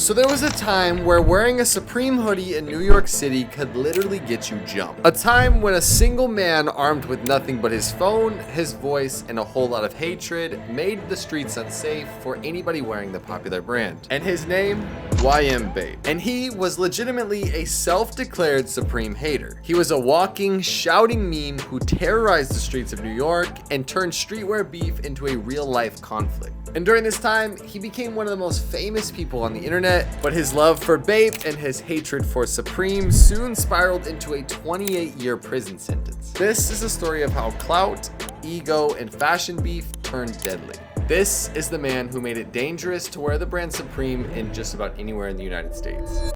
So there was a time where wearing a Supreme hoodie in New York City could literally get you jumped. A time when a single man armed with nothing but his phone, his voice, and a whole lot of hatred made the streets unsafe for anybody wearing the popular brand. And his name? Bape. And he was legitimately a self-declared Supreme hater. He was a walking, shouting meme who terrorized the streets of New York and turned streetwear beef into a real-life conflict. And during this time, he became one of the most famous people on the internet, but his love for Bape and his hatred for Supreme soon spiraled into a 28-year prison sentence. This is a story of how clout, ego, and fashion beef turned deadly. This is the man who made it dangerous to wear the brand Supreme in just about anywhere in the United States.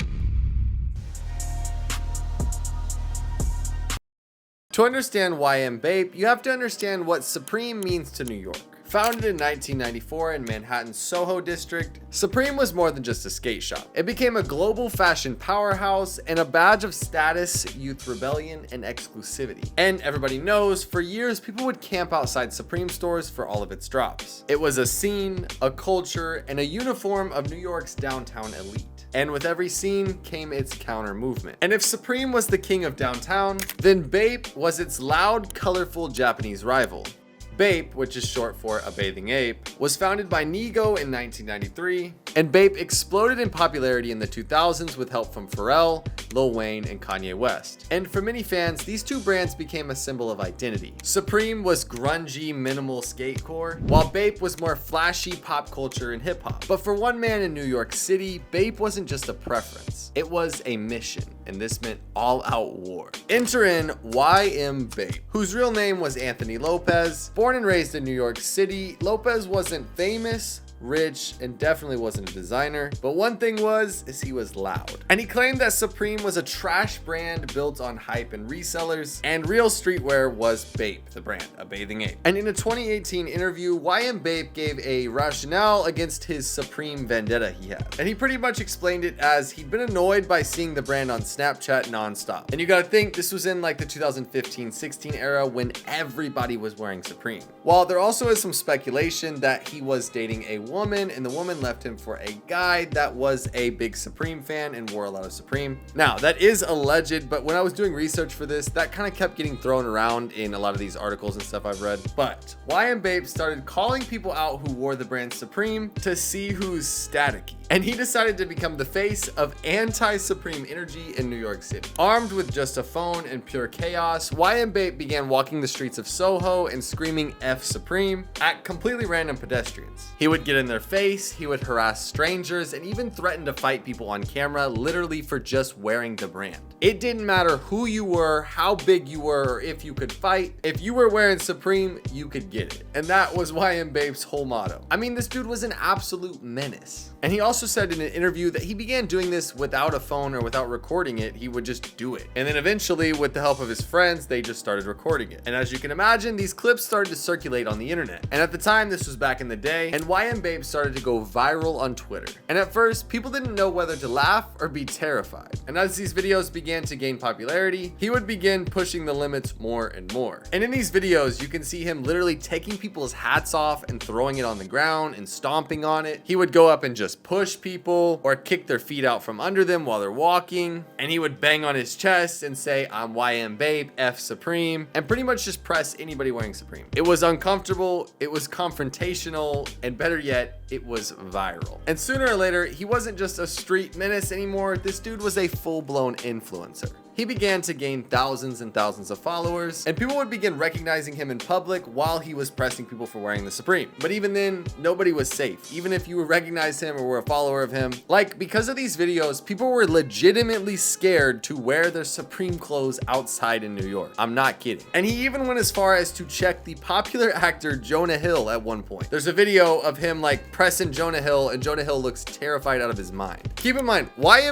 To understand Bape, you have to understand what Supreme means to New York. Founded in 1994 in Manhattan's Soho district, Supreme was more than just a skate shop. It became a global fashion powerhouse and a badge of status, youth rebellion, and exclusivity. And everybody knows, for years, people would camp outside Supreme stores for all of its drops. It was a scene, a culture, and a uniform of New York's downtown elite. And with every scene came its counter movement. And if Supreme was the king of downtown, then Bape was its loud, colorful Japanese rival. Bape, which is short for a bathing ape, was founded by Nigo in 1993, and Bape exploded in popularity in the 2000s with help from Pharrell, Lil Wayne, and Kanye West. And for many fans, these two brands became a symbol of identity. Supreme was grungy, minimal skatecore, while Bape was more flashy pop culture and hip hop. But for one man in New York City, Bape wasn't just a preference, it was a mission. And this meant all-out war. Enter in Bape, whose real name was Anthony Lopez. Born and raised in New York City, Lopez wasn't famous, rich, and definitely wasn't a designer, but one thing is he was loud. And he claimed that Supreme was a trash brand built on hype and resellers, and real streetwear was Bape, the brand, a bathing ape. And in a 2018 interview, Bape gave a rationale against his Supreme vendetta he had. And he pretty much explained it as he'd been annoyed by seeing the brand on Snapchat nonstop. And you gotta think, this was in like the 2015-16 era when everybody was wearing Supreme. While there also is some speculation that he was dating a woman, and the woman left him for a guy that was a big Supreme fan and wore a lot of Supreme. Now, that is alleged, but when I was doing research for this, that kind of kept getting thrown around in a lot of these articles and stuff I've read. But Bape started calling people out who wore the brand Supreme to see who's staticky. And he decided to become the face of anti-Supreme energy in New York City. Armed with just a phone and pure chaos, Bape began walking the streets of Soho and screaming F Supreme at completely random pedestrians. He would get in their face, he would harass strangers, and even threaten to fight people on camera, literally for just wearing the brand. It didn't matter who you were, how big you were, or if you could fight. If you were wearing Supreme, you could get it. And that was Bape's whole motto. I mean, this dude was an absolute menace. And he also said in an interview that he began doing this without a phone or without recording it. He would just do it. And then eventually, with the help of his friends, they just started recording it. And as you can imagine, these clips started to circulate on the internet. And at the time, this was back in the day, and Bape started to go viral on Twitter. And at first, people didn't know whether to laugh or be terrified. And as these videos began to gain popularity, he would begin pushing the limits more and more. And in these videos, you can see him literally taking people's hats off and throwing it on the ground and stomping on it. He would go up and just push people or kick their feet out from under them while they're walking. And he would bang on his chest and say, I'm Bape, F Supreme, and pretty much just press anybody wearing Supreme. It was uncomfortable, it was confrontational, and better yet, it was viral. And sooner or later, he wasn't just a street menace anymore. This dude was a full-blown influencer. He began to gain thousands and thousands of followers, and people would begin recognizing him in public while he was pressing people for wearing the Supreme. But even then, nobody was safe, even if you recognized him or were a follower of him. Like, because of these videos, people were legitimately scared to wear their Supreme clothes outside in New York. I'm not kidding. And he even went as far as to check the popular actor Jonah Hill at one point. There's a video of him like pressing Jonah Hill, and Jonah Hill looks terrified out of his mind. Keep in mind,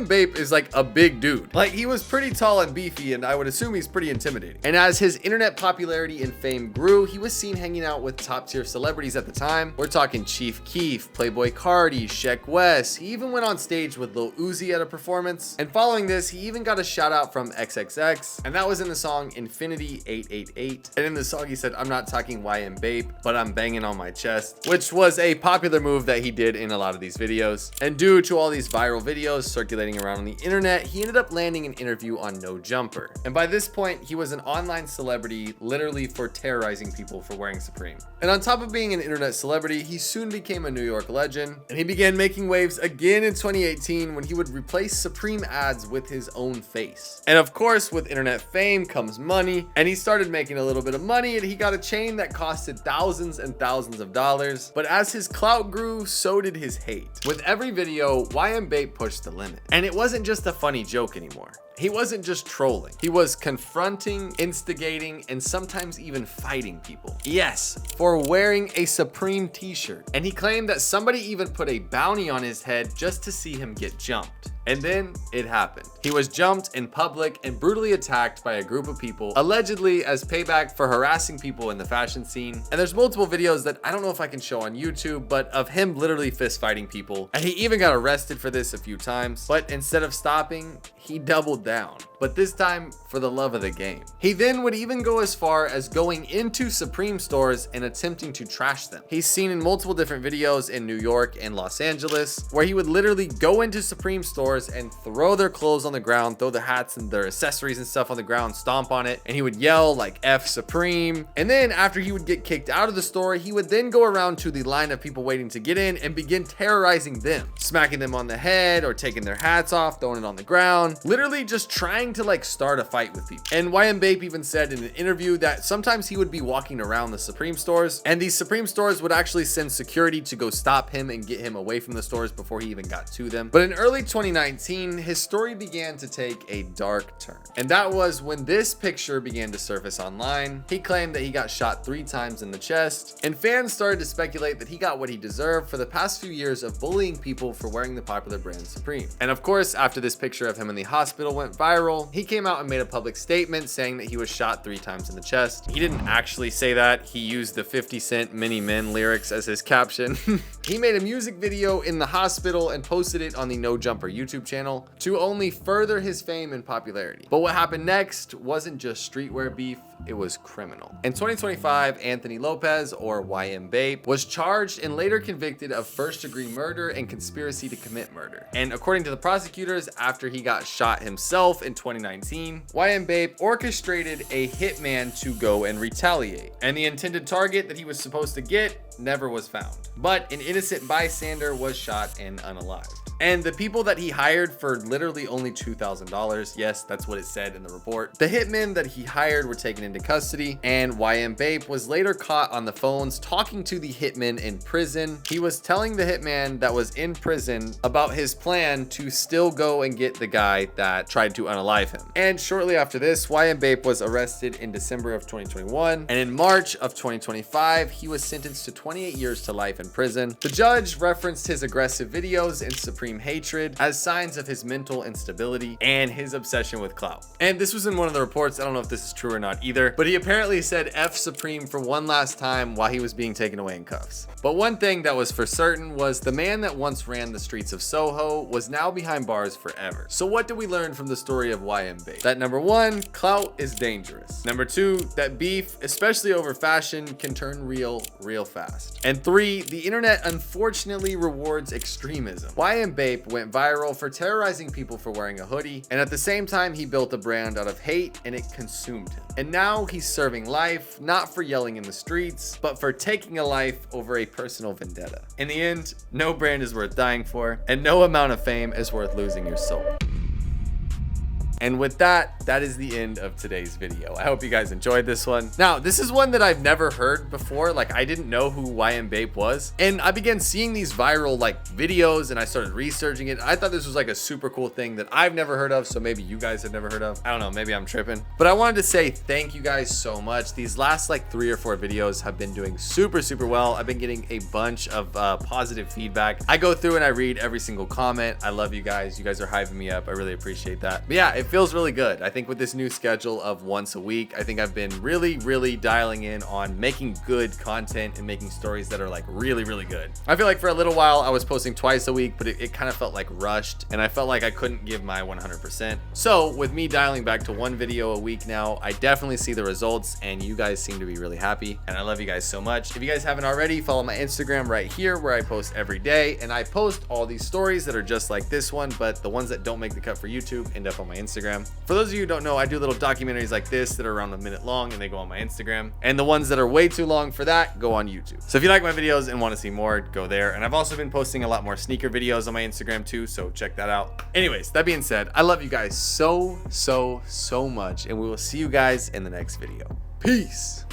Bape is like a big dude. Like, he was pretty tall tall and beefy, and I would assume he's pretty intimidating. And as his internet popularity and fame grew, he was seen hanging out with top tier celebrities at the time. We're talking Chief Keef, Playboy Cardi, Sheck West. He even went on stage with Lil Uzi at a performance. And following this, he even got a shout out from XXX, and that was in the song Infinity 888. And in the song he said, "I'm not talking YM Bape, but I'm banging on my chest," which was a popular move that he did in a lot of these videos. And due to all these viral videos circulating around on the internet, he ended up landing an interview on No Jumper. And by this point, he was an online celebrity literally for terrorizing people for wearing Supreme. And on top of being an internet celebrity, he soon became a New York legend, and he began making waves again in 2018 when he would replace Supreme ads with his own face. And of course, with internet fame comes money, and he started making a little bit of money, and he got a chain that costed thousands and thousands of dollars. But as his clout grew, so did his hate. With every video, YM Bape pushed the limit. And it wasn't just a funny joke anymore. He wasn't just trolling. He was confronting, instigating, and sometimes even fighting people. Yes, for wearing a Supreme t-shirt. And he claimed that somebody even put a bounty on his head just to see him get jumped. And then it happened. He was jumped in public and brutally attacked by a group of people, allegedly as payback for harassing people in the fashion scene. And there's multiple videos that I don't know if I can show on YouTube, but of him literally fist fighting people. And he even got arrested for this a few times. But instead of stopping, he doubled down. But this time for the love of the game. He then would even go as far as going into Supreme stores and attempting to trash them. He's seen in multiple different videos in New York and Los Angeles, where he would literally go into Supreme stores and throw their clothes on the ground, throw their hats and their accessories and stuff on the ground, stomp on it, and he would yell like F Supreme. And then after he would get kicked out of the store, he would then go around to the line of people waiting to get in and begin terrorizing them, smacking them on the head or taking their hats off, throwing it on the ground, literally just trying to like start a fight with people. And YM Bape even said in an interview that sometimes he would be walking around the Supreme stores, and these Supreme stores would actually send security to go stop him and get him away from the stores before he even got to them. But in early 2019, his story began to take a dark turn. And that was when this picture began to surface online. He claimed that he got shot 3 times in the chest, and fans started to speculate that he got what he deserved for the past few years of bullying people for wearing the popular brand Supreme. And of course, after this picture of him in the hospital went viral, he came out and made a public statement saying that he was shot 3 times in the chest. He didn't actually say that. He used the 50 Cent Many Men lyrics as his caption. He made a music video in the hospital and posted it on the No Jumper YouTube channel to only further his fame and popularity. But what happened next wasn't just streetwear beef, it was criminal. In 2025, Anthony Lopez, or YM Bape, was charged and later convicted of first-degree murder and conspiracy to commit murder. And according to the prosecutors, after he got shot himself in 2019, YM Bape orchestrated a hitman to go and retaliate. And the intended target that he was supposed to get never was found. But an innocent bystander was shot and unalived. And the people that he hired for literally only $2,000, yes, that's what it said in the report, the hitmen that he hired were taken into custody, and YM Bape was later caught on the phones talking to the hitman in prison. He was telling the hitman that was in prison about his plan to still go and get the guy that tried to unalive him. And shortly after this, YM Bape was arrested in December of 2021, and in March of 2025, he was sentenced to 28 years to life in prison. The judge referenced his aggressive videos and Supreme hatred as signs of his mental instability and his obsession with clout. And this was in one of the reports. I don't know if this is true or not either, but he apparently said F Supreme for one last time while he was being taken away in cuffs. But one thing that was for certain was the man that once ran the streets of Soho was now behind bars forever. So what did we learn from the story of YM Bape? That number 1, clout is dangerous. Number 2, that beef, especially over fashion, can turn real fast. And 3, the internet unfortunately rewards extremism. YM Bape went viral for terrorizing people for wearing a hoodie, and at the same time he built a brand out of hate and it consumed him. And now he's serving life, not for yelling in the streets, but for taking a life over a personal vendetta. In the end, no brand is worth dying for, and no amount of fame is worth losing your soul. And with that, that is the end of today's video. I hope you guys enjoyed this one. Now, this is one that I've never heard before. Like, I didn't know who YM Bape was. And I began seeing these viral like videos and I started researching it. I thought this was like a super cool thing that I've never heard of. So maybe you guys have never heard of. I don't know, maybe I'm tripping. But I wanted to say thank you guys so much. These last like 3 or 4 videos have been doing super well. I've been getting a bunch of positive feedback. I go through and I read every single comment. I love you guys. You guys are hyping me up. I really appreciate that. But yeah, if feels really good. I think with this new schedule of once a week, I think I've been really dialing in on making good content and making stories that are like really good. I feel like for a little while I was posting twice a week, but it kind of felt like rushed and I felt like I couldn't give my 100%. So with me dialing back to one video a week now, I definitely see the results and you guys seem to be really happy and I love you guys so much. If you guys haven't already, follow my Instagram right here where I post every day, and I post all these stories that are just like this one, but the ones that don't make the cut for YouTube end up on my Instagram. For those of you who don't know, I do little documentaries like this that are around a minute long and they go on my Instagram, and the ones that are way too long for that go on YouTube. So if you like my videos and want to see more, go there. And I've also been posting a lot more sneaker videos on my Instagram too, so check that out. Anyways, that being said, I love you guys so much, and we will see you guys in the next video. Peace.